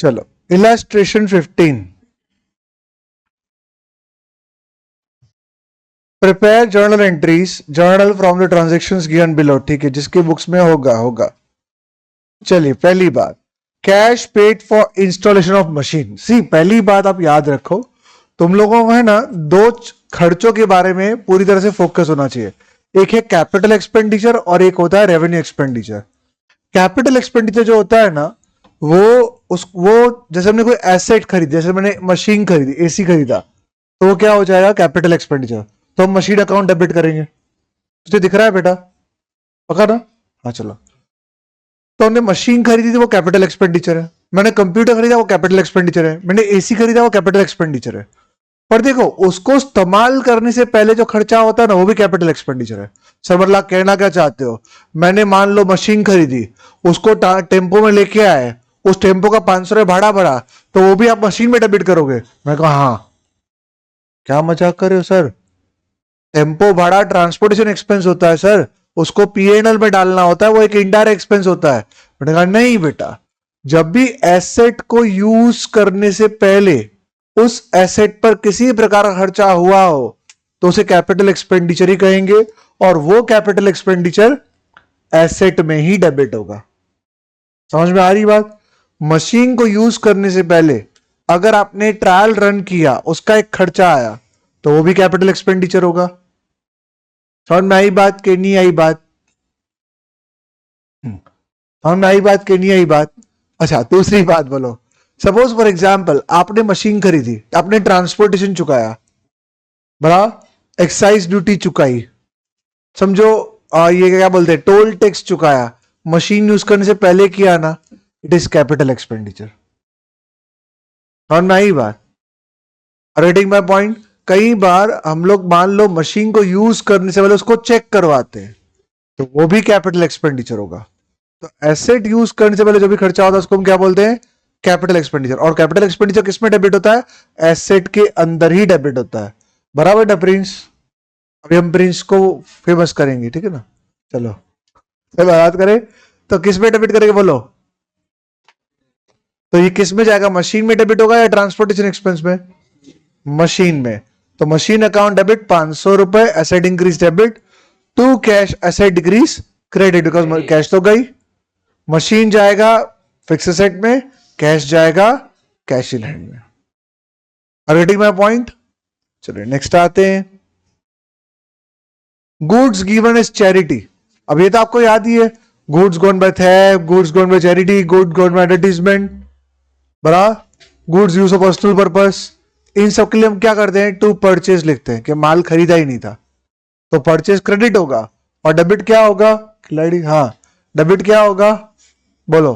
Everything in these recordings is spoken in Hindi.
चलो illustration 15, prepare journal entries journal from the transactions given below. ठीक है, जिसके बुक्स में होगा। चलिए पहली बात, cash paid for installation of machine. See पहली बात आप याद रखो, तुम लोगों को है ना दो खर्चों के बारे में पूरी तरह से फोकस होना चाहिए। एक है कैपिटल एक्सपेंडिचर और एक होता है रेवेन्यू एक्सपेंडिचर। कैपिटल एक्सपेंडिचर जो होता है ना वो जैसे हमने कोई एसेट खरीदी, जैसे मैंने मशीन खरीदी, एसी खरीदा, तो वो क्या हो जाएगा कैपिटल एक्सपेंडिचर। तो हम मशीन अकाउंट डेबिट करेंगे। तुझे दिख रहा है बेटा, पक्का ना? हाँ चलो। तो हमने मशीन खरीदी थी, वो कैपिटल एक्सपेंडिचर है। मैंने कंप्यूटर खरीदा, वो कैपिटल एक्सपेंडिचर है। मैंने एसी खरीदा, वो कैपिटल एक्सपेंडिचर है। पर देखो, उसको इस्तेमाल करने से पहले जो खर्चा होता है ना, वो भी कैपिटल एक्सपेंडिचर है। सर मतलब कहना क्या चाहते हो? मैंने मान लो मशीन खरीदी, उसको टेम्पो में लेके आए, उस टेम्पो का 500 रुपये भाड़ा भरा, तो वो भी आप मशीन में डेबिट करोगे? मैं कहा हाँ। क्या मजाक कर रहे हो सर? टेम्पो भाड़ा ट्रांसपोर्टेशन एक्सपेंस होता है सर, उसको पीएनएल में डालना होता है, वो एक इनडायरेक्ट एक्सपेंस होता है। मैंने कहा नहीं बेटा, जब भी एसेट को यूज करने से पहले उस एसेट पर किसी प्रकार का खर्चा हुआ हो तो उसे कैपिटल एक्सपेंडिचर ही कहेंगे, और वो कैपिटल एक्सपेंडिचर एसेट में ही डेबिट होगा। समझ में आ रही बात? मशीन को यूज करने से पहले अगर आपने ट्रायल रन किया, उसका एक खर्चा आया, तो वो भी कैपिटल एक्सपेंडिचर होगा। समझ में आई बात कि नहीं आई बात? समझ में आई बात कि नहीं आई बात? अच्छा, दूसरी बात बोलो। सपोज फॉर एग्जाम्पल आपने मशीन खरीदी, आपने ट्रांसपोर्टेशन चुकाया, बड़ा एक्साइज ड्यूटी चुकाई, समझो ये क्या बोलते हैं, टोल टैक्स चुकाया, मशीन यूज करने से पहले किया ना, इट इज कैपिटल एक्सपेंडिचर। समझ में आई बात? Rating my point. कई बार हम लोग मान लो मशीन को यूज करने से पहले उसको चेक करवाते हैं, तो वो भी कैपिटल एक्सपेंडिचर होगा। तो एसेट यूज करने से पहले जो भी खर्चा होता है उसको हम क्या बोलते हैं? Capital expenditure. और कैपिटल एक्सपेंडिचर किसमें डेबिट होता है? एसेट के अंदर ही डेबिट होता है। बराबर ना प्रिंस? अभी हम प्रिंस को फेमस करेंगे, ठीक है ना? चलो बात करें तो किस में डेबिट करेंगे बोलो? तो ये किस में जाएगा? मशीन में डेबिट होगा या ट्रांसपोर्टेशन एक्सपेंस में? मशीन में। तो मशीन अकाउंट डेबिट 500 रुपए, asset increase debit, to cash asset decrease credit, because cash तो गई। मशीन जाएगा फिक्स एसेट में, कैश जाएगा कैश इन हैंड में। Getting my point? चलिए नेक्स्ट आते हैं, गुड्स गिवन एज चैरिटी। अब ये तो आपको याद ही है, goods gone by theft, goods gone by charity, good gone by advertisement, बरा goods use for personal purpose. इन सब के लिए हम क्या करते हैं? टू परचेज लिखते हैं कि माल खरीदा ही नहीं था, तो परचेज क्रेडिट होगा। और डेबिट क्या होगा? खिलाड़ी, हाँ डेबिट क्या होगा बोलो?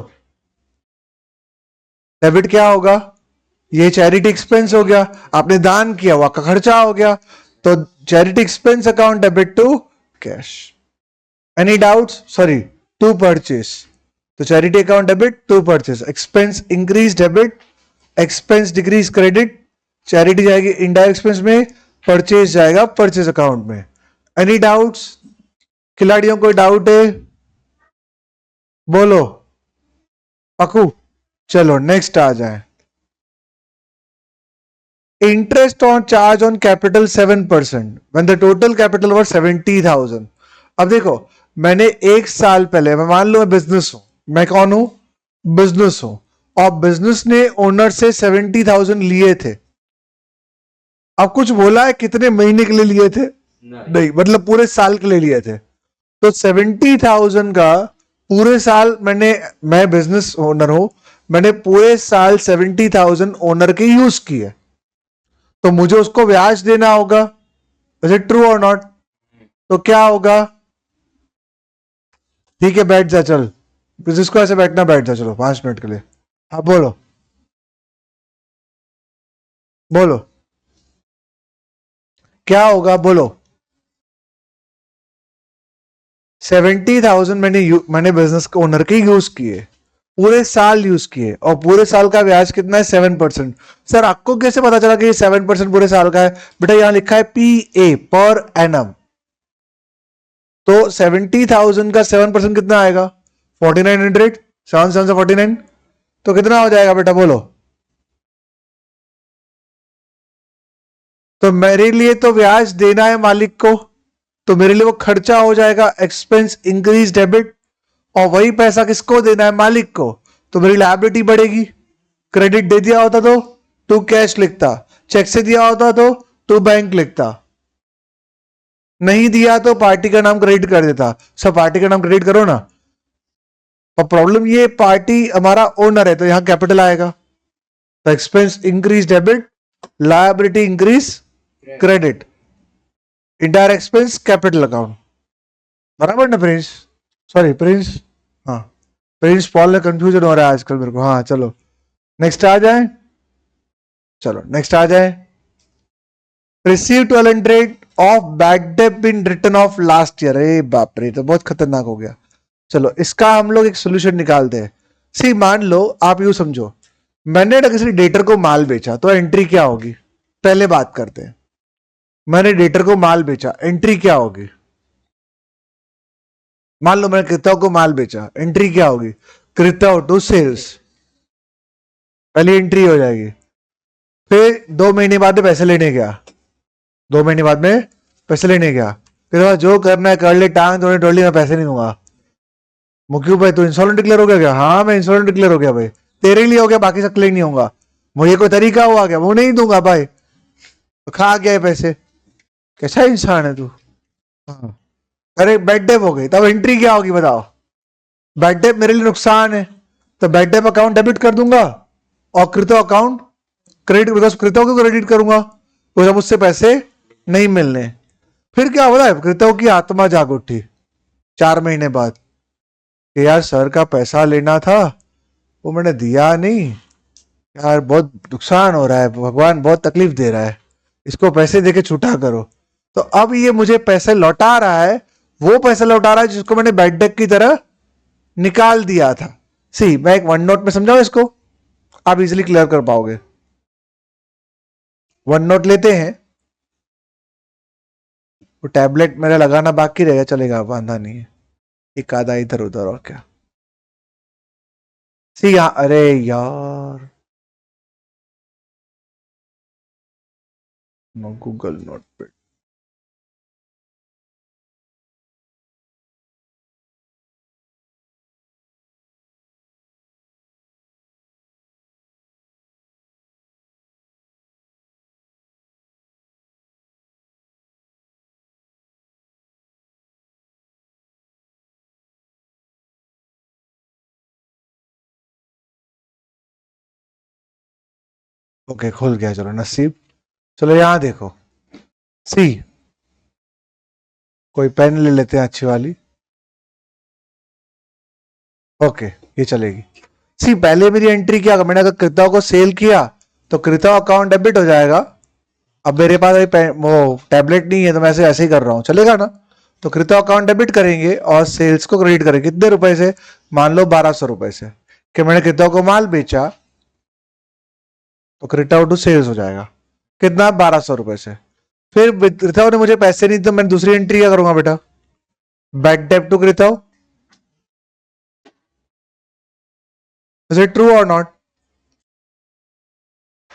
डेबिट क्या होगा? ये चैरिटी एक्सपेंस हो गया, आपने दान किया, हुआ का खर्चा हो गया, तो charity expense account debit to cash. Any doubts? Sorry, to purchase, तो charity account debit to purchase, expense increase debit, expense decrease credit, charity जाएगी इनडायरेक्ट एक्सपेंस में, परचेज जाएगा परचेज अकाउंट में। Any doubts? खिलाड़ियों को डाउट है बोलो? पक्कू? चलो नेक्स्ट आ जाए, interest on charge on capital 7% when the total capital were 70,000। अब देखो, मैंने एक साल पहले, मैं मान लो मैं बिजनेस हूं, मैं कौन हूं? बिजनेस हूं, और बिजनेस ने ओनर से 70,000 लिए थे। अब कुछ बोला है कितने महीने के लिए लिए थे? नहीं, मतलब पूरे साल के लिए लिए थे। तो 70,000 का पूरे साल मैं बिजनेस ओनर हूं, मैंने पूरे साल 70,000 ओनर के यूज किए, तो मुझे उसको ब्याज देना होगा। इज इट ट्रू और नॉट? तो क्या होगा? ठीक है बैठ जा, चल जिसको ऐसे बैठना बैठ जा, चलो 5 मिनट के लिए। हाँ बोलो बोलो, क्या होगा बोलो? 70,000 मैंने बिजनेस के ओनर के यूज किए, पूरे साल यूज किए, और पूरे साल का ब्याज कितना है? 7%। सर आपको कैसे पता चला कि ये 7% पूरे साल का है? बेटा यहां लिखा है PA, पर एनम। तो 70,000 का 7% कितना आएगा? 4900, 7 7 49, तो कितना हो जाएगा बेटा बोलो। तो मेरे लिए तो ब्याज देना है मालिक को, तो मेरे लिए वो खर्चा हो जाएगा एक्सपेंस इंक्रीज डेबिट, और वही पैसा किसको देना है मालिक को, तो मेरी लायबिलिटी बढ़ेगी। क्रेडिट दे दिया होता तो टू कैश लिखता, चेक से दिया होता तो टू बैंक लिखता, नहीं दिया तो पार्टी का नाम क्रेडिट कर देता। सब पार्टी का नाम क्रेडिट करो ना। और प्रॉब्लम ये पार्टी हमारा ओनर है तो यहां कैपिटल आएगा, तो expense increase debit, liability increase credit, entire expense capital account. बराबर ना प्रिंस? सॉरी प्रिंस, हाँ प्रिंस पॉल ने कंफ्यूजन हो रहा है आजकल मेरे को। हाँ चलो नेक्स्ट आ जाए, चलो नेक्स्ट आ जाए। Receive 1200 of bad debt in return of last year. अरे बाप रे, तो बहुत खतरनाक हो गया। चलो इसका हम लोग एक सोल्यूशन निकालते हैं। सी मान लो, आप यूं समझो, मैंने ना किसी डेटर को माल बेचा, तो एंट्री क्या होगी? पहले बात करते हैं। मैंने डेटर को माल बेचा, एंट्री क्या होगी? मान लो मैंने क्रेताओं को माल बेचा, एंट्री क्या होगी? क्रेताओं टू सेल्स, पहली एंट्री हो जाएगी। फिर 2 महीने बाद में पैसे लेने गया, 2 महीने बाद में पैसे लेने गया, फिर जो करना है कर ले, टांग तोड़े टोली, मैं पैसे नहीं दूंगा। मुक्यू भाई तू इंसॉल्वेंट डिक्लेयर हो गया क्या? हाँ मैं इंसॉल्वेंट डिक्लेयर हो गया भाई, तेरे लिए हो गया, बाकी सब क्लेम नहीं होगा। मुझे कोई तरीका हुआ क्या? वो नहीं दूंगा भाई, तो खा गया पैसे। कैसा इंसान है तू? हाँ। अरे बैड डेप हो गई, तब एंट्री क्या होगी बताओ? बैड डेप मेरे लिए नुकसान है, तो बैड डेप अकाउंट डेबिट कर दूंगा, और कृतो अकाउंट क्रेडिट, बिकॉज कृतो को क्रेडिट करूंगा, वो जब उससे पैसे नहीं मिलने। फिर क्या होता है, कृतो की आत्मा जाग उठी 4 महीने बाद कि यार सर का पैसा लेना था, वो मैंने दिया नहीं, यार बहुत नुकसान हो रहा है, भगवान बहुत तकलीफ दे रहा है, इसको पैसे देके छूटा करो। तो अब ये मुझे पैसे लौटा रहा है, वो पैसा लौटा रहा है जिसको मैंने बैड डेट की तरह निकाल दिया था। सी मैं एक वन नोट में समझाऊं इसको, आप इजिली क्लियर कर पाओगे। वन नोट लेते हैं, वो टैबलेट मेरा लगाना बाकी रहेगा, चलेगा, बांधा नहीं है, एक आधा इधर उधर और क्या। सी यहां, अरे यार गूगल नोट पे, ओके खुल गया, चलो नसीब। चलो यहां देखो, सी कोई पेन ले लेते हैं अच्छी वाली, ओके ये चलेगी। सी पहले मेरी एंट्री क्या, मैंने अगर क्रेताओं को सेल किया तो क्रेता अकाउंट डेबिट हो जाएगा। अब मेरे पास वो टैबलेट नहीं है तो मैं ऐसे ही कर रहा हूं, चलेगा ना? तो क्रेता अकाउंट डेबिट करेंगे और सेल्स को क्रेडिट करेंगे। कितने रुपए से? मान लो 1200 रुपए से, कि मैंने क्रेताओं को माल बेचा, तो क्रेटा टू सेल्स हो जाएगा कितना? 1200 रुपए से। फिर क्रेताओं ने मुझे पैसे नहीं, तो मैंने दूसरी एंट्री क्या करूंगा बेटा? बैड डेट टू क्रेताओं। इज इट ट्रू और not?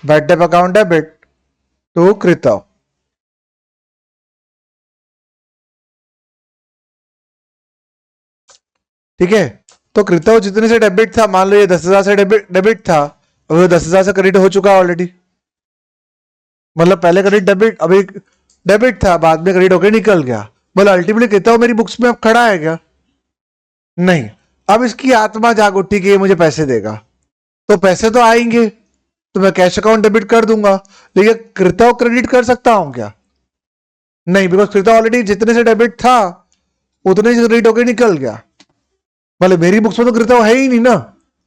Bad debt account debit to क्रेताओं, ठीक है। तो क्रेताओं जितने से डेबिट था, मान लो ये 10,000 से डेबिट था, और वो 10,000 से क्रेडिट हो चुका ऑलरेडी। मतलब पहले क्रेडिट डेबिट, अभी डेबिट था, बाद में क्रेडिट होकर निकल गया। बोला अल्टीमेटली क्रेताओं मेरी बुक्स में अब खड़ा है क्या? नहीं। अब इसकी आत्मा जाग उठी कि ये मुझे पैसे देगा, तो पैसे तो आएंगे, तो मैं कैश अकाउंट डेबिट कर दूंगा। लेकिन क्रेताओं क्रेडिट कर सकता हूं क्या? नहीं, बिकॉज क्रेता ऑलरेडी जितने से डेबिट था उतने से क्रेडिट होकर निकल गया। भले मेरी बुक्स में तो क्रेता है ही नहीं ना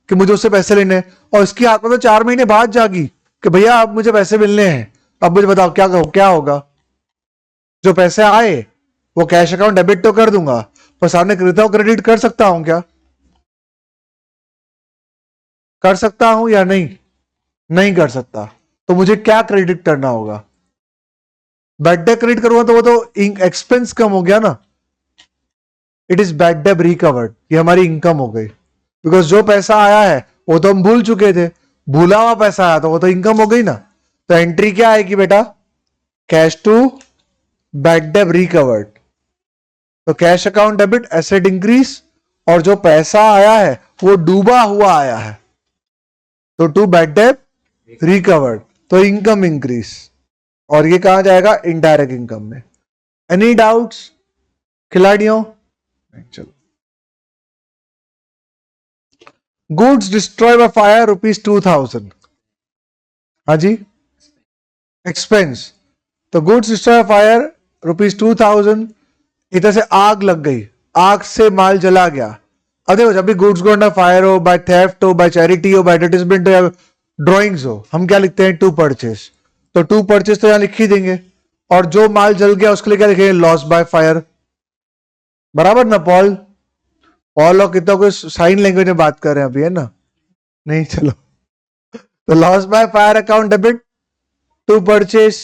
कि मुझे उससे पैसे लेने हैं, और इसकी आत्मा तो 4 महीने बाद जागी कि भैया अब मुझे पैसे मिलने हैं, अब मुझे बताओ क्या होगा? जो पैसे आए वो कैश अकाउंट डेबिट तो कर दूंगा, पर सामने क्रेताओं क्रेडिट कर सकता हूं क्या? कर सकता हूं या नहीं? नहीं कर सकता। तो मुझे क्या क्रेडिट करना होगा? बैड डेट क्रेडिट करूंगा तो वो तो एक्सपेंस कम हो गया ना, it is bad debt recovered, ये हमारी इनकम हो गई। बिकॉज जो पैसा आया है वो तो हम भूल चुके थे, भूला हुआ पैसा आया तो वो तो इनकम हो गई ना। तो एंट्री क्या आएगी बेटा, cash to bad debt recovered. तो cash account debit, asset increase, और जो पैसा आया है वो डूबा हुआ आया है, तो टू बैड डेट रिकवर्ड, तो इनकम इंक्रीज। और ये कहां जाएगा, इनडायरेक्ट इनकम में। एनी डाउट्स खिलाड़ियों? चलो, गुड्स डिस्ट्रॉय बाय फायर ₹2000। हाँ जी, एक्सपेंस। तो गुड्स डिस्ट्रॉय फायर ₹2000, इधर से आग लग गई, आग से माल जला गया। अब देखो, जब भी गुड्स गो अंडर फायर हो, बाय थेफ्ट हो, बाय चैरिटी हो, बाय एडवर्टाइजमेंट हो, या ड्रॉइंग्स हो, हम क्या लिखते हैं, टू परचेस। तो टू परचेस तो यहां लिख ही देंगे, और जो माल जल गया उसके लिए क्या लिखेंगे, लॉस बाय फायर। बराबर ना पॉल? पॉल और कितना कोई साइन लैंग्वेज में बात कर रहे हैं अभी, है ना? नहीं, चलो। तो loss by fire account debit, to purchase,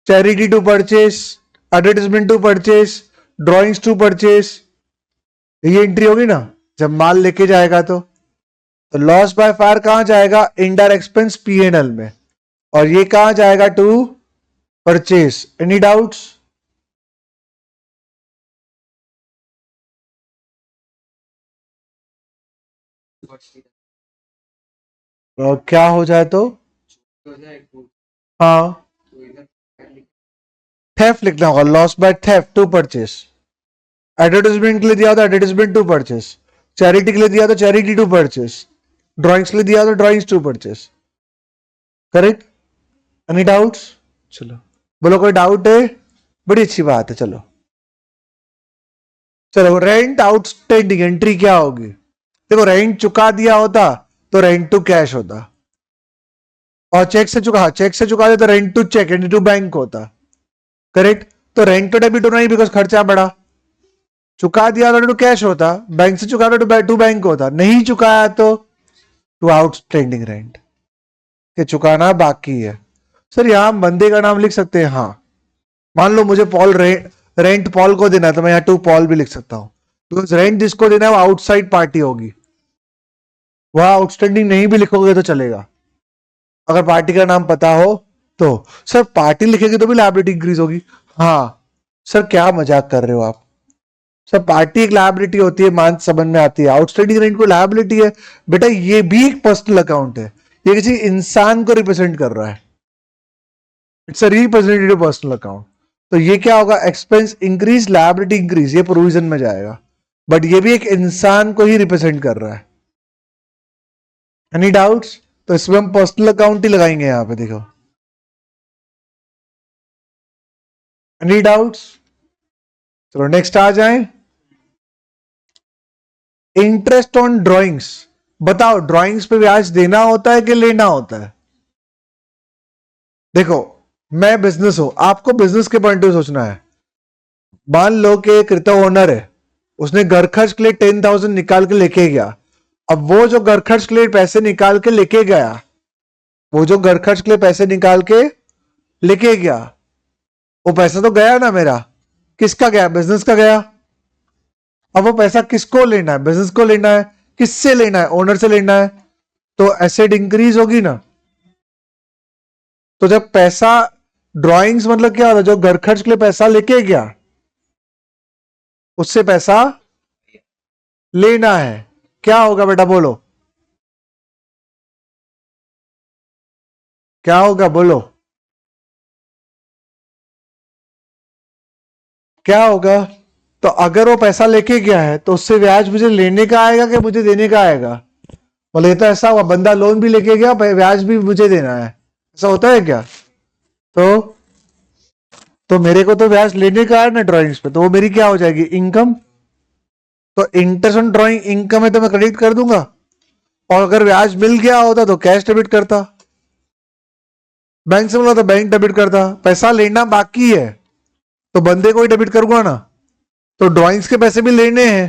charity to purchase, advertisement to purchase, drawings to purchase, ये एंट्री होगी ना जब माल लेके जाएगा। तो लॉस बाय फायर कहां जाएगा, इनडायरेक्ट एक्सपेंस P&L में, और ये कहां जाएगा, टू परचेस। Any doubts? क्या हो जाए तो, हाँ, थेफ्ट लिखना होगा, loss by theft to purchase. Advertisement के लिए दिया था एडवर्टाइजमेंट टू परचेस, चैरिटी के लिए दिया तो चैरिटी टू परचेस, ड्राइंग्स के लिए दिया तो drawings to purchase. Correct? Any doubts? चलो, बोलो कोई डाउट है? बड़ी अच्छी बात है। चलो चलो, रेंट आउटस्टैंडिंग एंट्री क्या होगी? देखो, रेंट चुका दिया होता तो रेंट टू कैश होता, और चेक से चुका, चेक से चुका दे तो rent to cheque, entry to bank होता। करेक्ट? तो रेंट तो डेबिट होना ही, बिकॉज खर्चा बढ़ा। चुका दिया तो टू कैश होता, बैंक से चुका तो टू बैंक होता, नहीं चुकाया तो टू आउटस्टैंडिंग रेंट, के चुकाना बाकी है। सर यहां हम बंदे का नाम लिख सकते हैं, हाँ। मान लो मुझे पॉल रेंट पॉल को देना है, तो मैं यहाँ टू पॉल भी लिख सकता हूं, बिकॉज रेंट जिसको देना है वो आउटसाइड पार्टी होगी। वहां आउटस्टैंडिंग नहीं भी लिखोगे तो चलेगा, अगर पार्टी का नाम पता हो तो। सर पार्टी लिखेगी तो भी लायबिलिटी इंक्रीज होगी। हाँ सर, क्या मजाक कर रहे हो आप? सर पार्टी एक लायबिलिटी होती है, मान समझ में आती है, आउटस्टैंडिंग रेंट को लायबिलिटी है। बेटा ये भी एक पर्सनल अकाउंट है, ये किसी इंसान को रिप्रेजेंट कर रहा है, it's a representative personal account. तो ये क्या होगा, एक्सपेंस इंक्रीज, लायबिलिटी इंक्रीज, ये प्रोविजन में जाएगा, बट ये भी एक इंसान को ही रिप्रेजेंट कर रहा है। Any doubts? तो इसमें हम पर्सनल अकाउंट ही लगाएंगे यहां पे, देखो। Any doubts? चलो नेक्स्ट आ जाए, इंटरेस्ट ऑन ड्रॉइंग्स। बताओ, ड्रॉइंग्स पे ब्याज देना होता है कि लेना होता है? देखो, मैं बिजनेस हूं, आपको बिजनेस के पॉइंट ऑफ सोचना है। मान लो कि एक क्रिप्टो ओनर है, उसने घर खर्च के लिए 10,000 निकाल के लेके गया। अब वो जो घर खर्च के लिए पैसे निकाल के लेके गया, वो जो घर खर्च के लिए पैसे निकाल के लेके गया, वो पैसा तो गया ना मेरा, किसका गया, बिजनेस का गया। अब वो पैसा किसको लेना है, बिजनेस को लेना है, किससे लेना है, ओनर से लेना है, तो एसेट इंक्रीज होगी ना। तो जब पैसा, ड्राइंग्स मतलब क्या होता है, जो घर खर्च के लिए पैसा लेके गया उससे पैसा लेना है, क्या होगा बेटा बोलो, क्या होगा बोलो, क्या होगा? तो अगर वो पैसा लेके गया है तो उससे ब्याज मुझे लेने का आएगा कि मुझे देने का आएगा? बोले तो ऐसा हुआ, बंदा लोन भी लेके गया, ब्याज भी मुझे देना है, ऐसा होता है क्या? तो मेरे को तो ब्याज लेने का है ना ड्राइंग्स पे, तो वो मेरी क्या हो जाएगी, इनकम। तो इंटरेस्ट ऑन ड्राइंग इनकम है तो मैं क्रेडिट कर दूंगा, और अगर ब्याज मिल गया होता तो कैश डेबिट करता, बैंक से बोला तो बैंक डेबिट करता। पैसा लेना बाकी है तो बंदे को ही डेबिट करूंगा ना। तो ड्राइंग्स के पैसे भी लेने हैं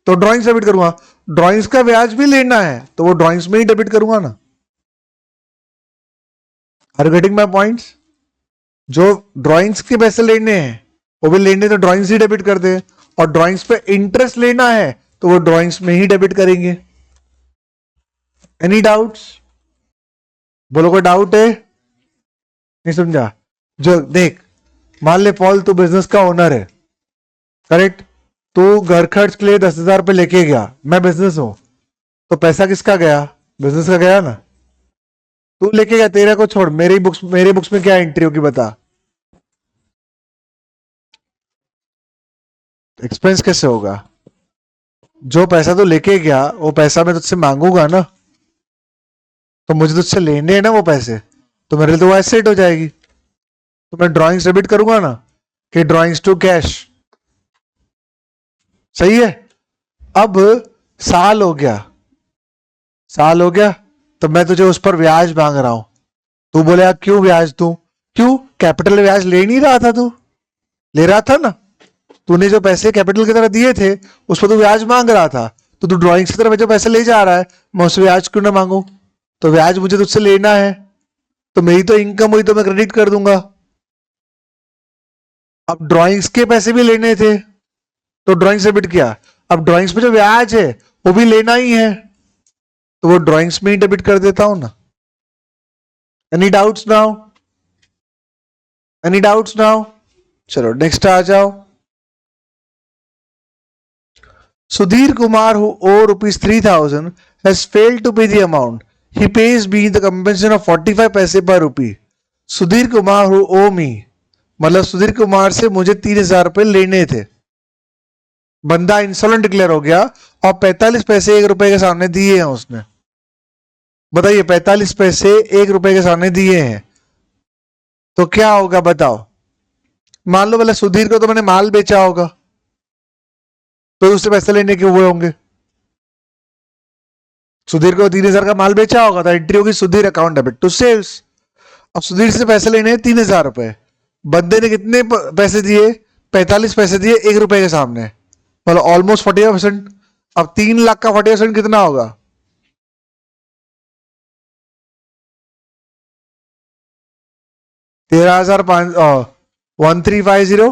तो ड्राइंग्स डेबिट करूंगा, ड्राइंग्स का ब्याज भी लेना है तो वो ड्राइंग्स में ही डेबिट करूंगा ना। Are you getting my points? जो ड्राइंग्स के पैसे लेने हैं वो भी लेने तो ड्राइंग्स ही डेबिट कर दे, और ड्राइंग्स पे इंटरेस्ट लेना है तो वो ड्राइंग्स में ही डेबिट करेंगे। Any doubts? बोलो कोई डाउट है? नहीं समझा? जो देख, मान ले पॉल तू बिजनेस का ओनर है, करेक्ट? तू घर खर्च के लिए 10,000 रुपये लेके गया, मैं बिजनेस हूं, तो पैसा किसका गया? बिजनेस का गया ना। तू लेके गया, तेरा को छोड़, मेरे बुक्स में क्या एंट्री होगी बता? एक्सपेंस कैसे होगा? जो पैसा तू लेके गया वो पैसा मैं तुझसे मांगूंगा ना, तो मुझे तुझसे लेने हैं ना वो पैसे, तो मेरे लिए तो वो एसेट हो जाएगी। तो मैं ड्राइंग्स डेबिट करूंगा ना कि ड्राइंग्स टू कैश। सही है? अब साल हो गया, साल हो गया, तो मैं तुझे उस पर ब्याज मांग रहा हूं। तू बोले यार क्यों ब्याज दूं? क्यों? कैपिटल ब्याज ले नहीं रहा था तू? ले रहा था ना। तूने जो पैसे कैपिटल की तरह दिए थे उस पर तू ब्याज मांग रहा था, तो तू ड्राइंग्स की तरह जो पैसे ले जा रहा है, मैं उससे ब्याज क्यों ना मांगू? तो ब्याज मुझे तुझसे लेना है, तो मेरी तो इनकम हुई, तो मैं क्रेडिट कर दूंगा। अब ड्राइंग्स के पैसे भी लेने थे तो ड्राइंग्स डेबिट किया। अब ड्राइंग्स में जो ब्याज है वो भी लेना ही है, तो वो ड्राइंग्स में ही डेबिट कर देता हूं ना। Any doubts now? Any doubts now? चलो नेक्स्ट आ जाओ। Sudhir Kumar, who owe rupees 3,000, has failed to pay the amount. He pays me the compensation of 45 पैसे per rupee. Sudhir Kumar who owe me, मतलब सुधीर कुमार से मुझे 3,000 रुपए लेने थे। बंदा इंसॉल्वेंट डिक्लेयर हो गया और 45 पैसे 1 रुपए के सामने दिए हैं उसने। बताइए, 45 पैसे 1 रुपए के सामने दिए हैं, तो क्या होगा बताओ? मान लो पहले सुधीर को तो मैंने माल बेचा होगा, तो उससे पैसे लेने के हुए होंगे। सुधीर को 3,000 का माल बेचा होगा, तो एंट्री होगी Sudhir account debit to sales. अब सुधीर से पैसे लेने हैं 3,000 रुपए, बंदे ने कितने पैसे दिए? 45 पैसे दिए 1 रुपए के सामने, मतलब ऑलमोस्ट 40%। अब 3 लाख का 40% कितना होगा? 13,500, 1350।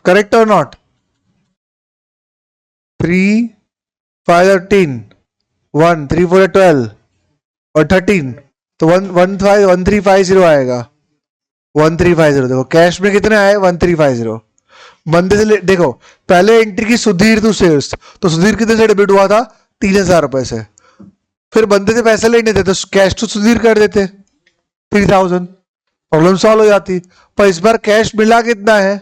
करेक्ट और नॉट? 3 5 13, 1 3 4 12 और 13, तो 1350 आएगा। 1350 देखो कैश में कितने आए? 1350। बंदे से देखो, पहले एंट्री की सुधीर टू सेल्स, तो सुधीर कितने से डेबिट हुआ था? 3,000 रुपए से। फिर बंदे से पैसे लेने थे तो कैश टू सुधीर कर देते 3,000, प्रॉब्लम सॉल्व हो जाती। पर इस बार कैश मिला कितना है?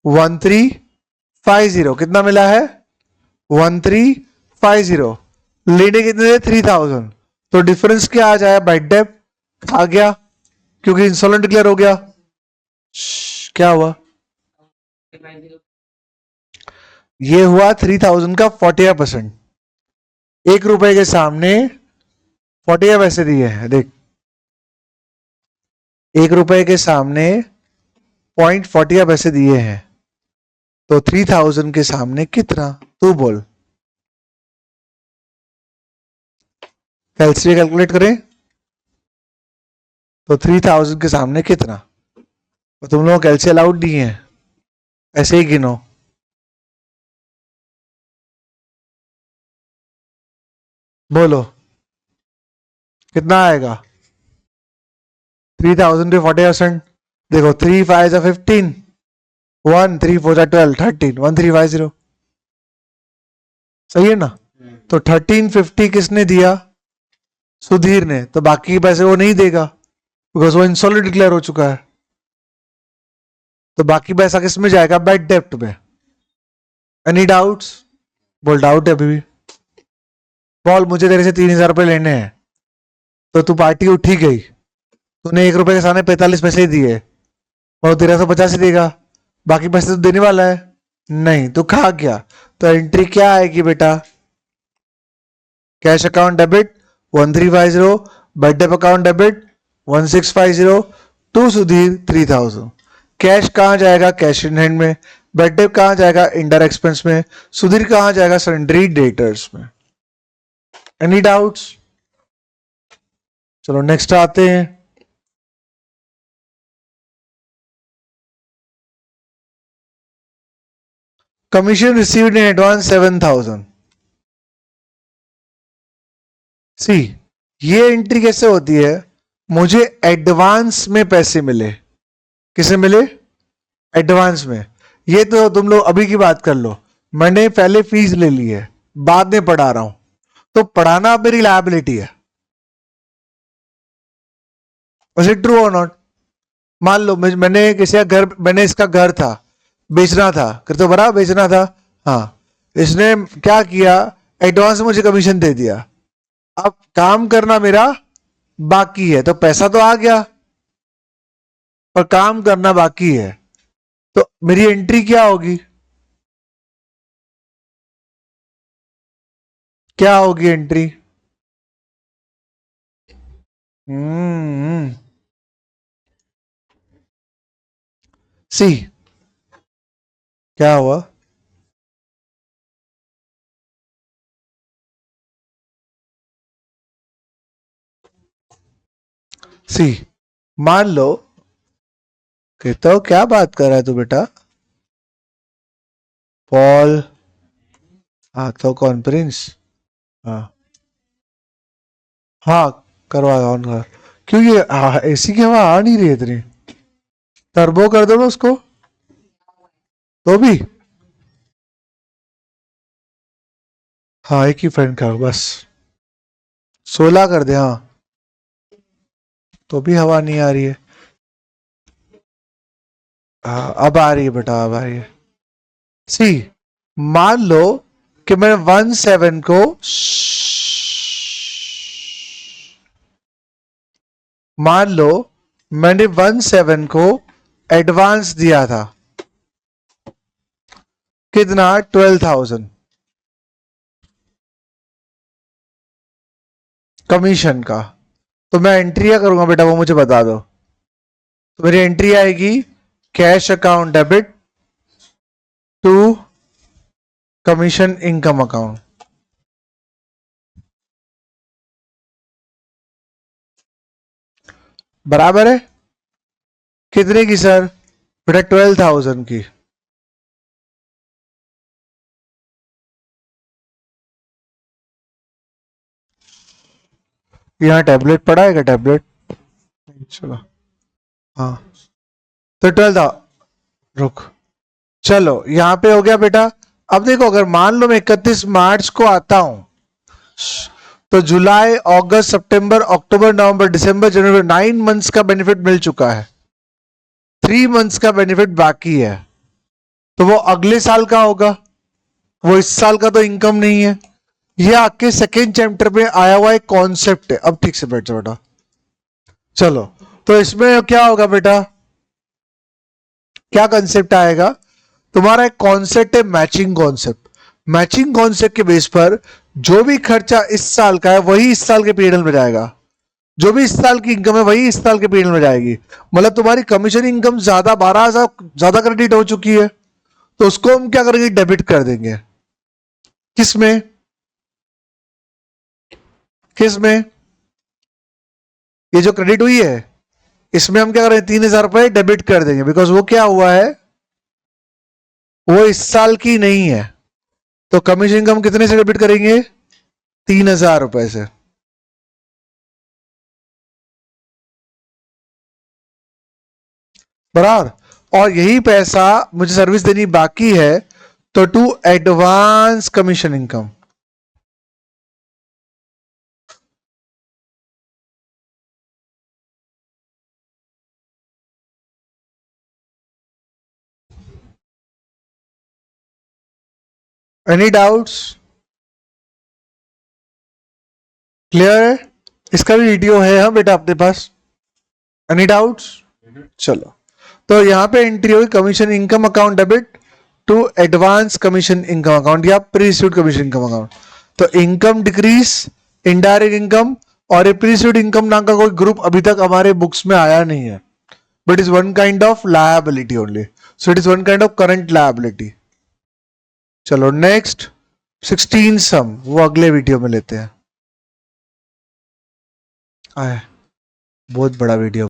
1350। कितना मिला है? 1350। लेने कितने थे? 3,000। तो डिफरेंस क्या आ जाए? बाय डेप आ गया, क्योंकि इंसॉल्वेंट डिक्लेयर हो गया। क्या हुआ? ये हुआ 3,000 का 40%। 1 रुपए के सामने 40 पैसे दिए हैं, देख, 1 रुपए के सामने 0.40 पैसे दिए हैं, तो 3,000 के सामने कितना? तू बोल। कैलसियम कैलकुलेट करें तो 3,000 के सामने कितना? तो तुम लोग कैलसियम अलाउड नहीं है, ऐसे ही गिनो। बोलो कितना आएगा? 3,000 पे 40%, देखो 3 5 15, 1 3 4 12 13, 1350। सही है ना? तो 1350 किसने दिया? सुधीर ने। तो बाकी के पैसे वो नहीं देगा, बिकॉज वो इंसॉल्वेंट डिक्लेयर हो चुका है। तो बाकी पैसा किस में जाएगा? बैड डेप्ट में। Any doubts? बोल डाउट है अभी भी? बोल, मुझे तेरे से 3,000 रुपए लेने हैं, तो तू पार्टी उठी गई, तूने 1 रुपए के सामने 45 पैसे ही दिए, और 1,350 ही देगा, बाकी पैसे तो देने वाला है नहीं, तो खा गया। तो एंट्री क्या आएगी बेटा? Cash account debit 1350, bad debt account debit 1650, to Sudhir 3,000। Cash कहां जाएगा? कैश इन हैंड में। बैड डेप कहां जाएगा? इंडायरेक्ट एक्सपेंस में। सुधीर कहां जाएगा? सरेंडरी डेटर्स में। Any doubts? चलो नेक्स्ट आते हैं। Commission received in advance 7,000। See, ये एंट्री कैसे होती है? मुझे एडवांस में पैसे मिले। किसे मिले? एडवांस में। ये तो तुम लोग अभी की बात कर लो, मैंने पहले फीस ले ली है, बाद में पढ़ा रहा हूं, तो पढ़ाना अब मेरी लायबिलिटी है। इज इट ट्रू और नॉट? मान लो मैंने किसी का घर, मैंने इसका घर था, बेचना था, कर तो बड़ा बेचना था, हाँ, इसने क्या किया, एडवांस में मुझे कमीशन दे दिया। अब काम करना मेरा बाकी है, तो पैसा तो आ गया, पर काम करना बाकी है, तो मेरी एंट्री क्या होगी? क्या होगी एंट्री? सी, क्या हुआ? सी, मान लो कि, तो क्या बात कर रहा है तू बेटा? पॉल, हाँ तो कॉन्फ्रेंस, हाँ हाँ, करवा ऑन कर। क्यों ये एसी की हवा आ नहीं रही है इतनी? टर्बो कर दो ना उसको, तो भी। हाँ एक ही फ्रेंड का बस, 16 कर दे, हाँ, तो भी हवा नहीं आ रही है। हाँ अब आ रही है बेटा, अब आ रही है। सी, मान लो कि मैं 17 को, मान लो मैंने 17 को एडवांस दिया था, कितना? 12,000 कमीशन का। तो मैं एंट्री क्या करूंगा बेटा, वो मुझे बता दो। तो मेरी एंट्री आएगी cash account debit to commission income account. बराबर है? कितने की सर? बेटा 12,000 की। यहाँ टैबलेट पड़ा है क्या? टैबलेट, चलो, हाँ, तो 12, रुक, चलो यहां पे हो गया बेटा। अब देखो, अगर मान लो मैं 31 मार्च को आता हूं, तो जुलाई, अगस्त, सितंबर, अक्टूबर, नवंबर, दिसंबर, जनवरी, 9 मंथ्स का बेनिफिट मिल चुका है, 3 मंथ्स का बेनिफिट बाकी है, तो वो अगले साल का होगा, वो इस साल का तो इनकम नहीं है। ये आपके सेकेंड चैप्टर में आया हुआ एक कॉन्सेप्ट है। अब ठीक से बैठ जाओ बेटा। चलो, तो इसमें क्या होगा बेटा, क्या कंसेप्ट आएगा? तुम्हारा एक कॉन्सेप्ट है मैचिंग कॉन्सेप्ट। मैचिंग कॉन्सेप्ट के बेस पर जो भी खर्चा इस साल का है वही इस साल के पीरियड में जाएगा, जो भी इस साल की इनकम है वही इस साल के पीरियड में जाएगी। मतलब तुम्हारी कमीशन इनकम ज्यादा 12,000 ज्यादा क्रेडिट हो चुकी है, तो उसको हम क्या करेंगे, डेबिट कर देंगे। किसमें? किसमें? ये जो क्रेडिट हुई है, इसमें हम क्या करेंगे, 3,000 रुपए डेबिट कर देंगे, बिकॉज वो क्या हुआ है, वो इस साल की नहीं है। तो कमीशन इनकम कितने से डेबिट करेंगे? 3,000 रुपए से। बराबर। और यही पैसा मुझे सर्विस देनी बाकी है, तो to advance commission income. Any doubts? Clear है? इसका भी वीडियो है हाँ बेटा अपने पास। Any doubts? चलो, तो यहां पे एंट्री होगी commission income account debit to advance commission income account या pre received commission income account. तो इनकम डिक्रीज, इनडायरेक्ट इनकम और प्री रिसीव्ड इनकम नाम का कोई ग्रुप अभी तक हमारे बुक्स में आया नहीं है, but is one kind of liability only, so it is one kind of current liability. चलो नेक्स्ट 16 सम, वो अगले वीडियो में लेते हैं। आए, बहुत बड़ा वीडियो।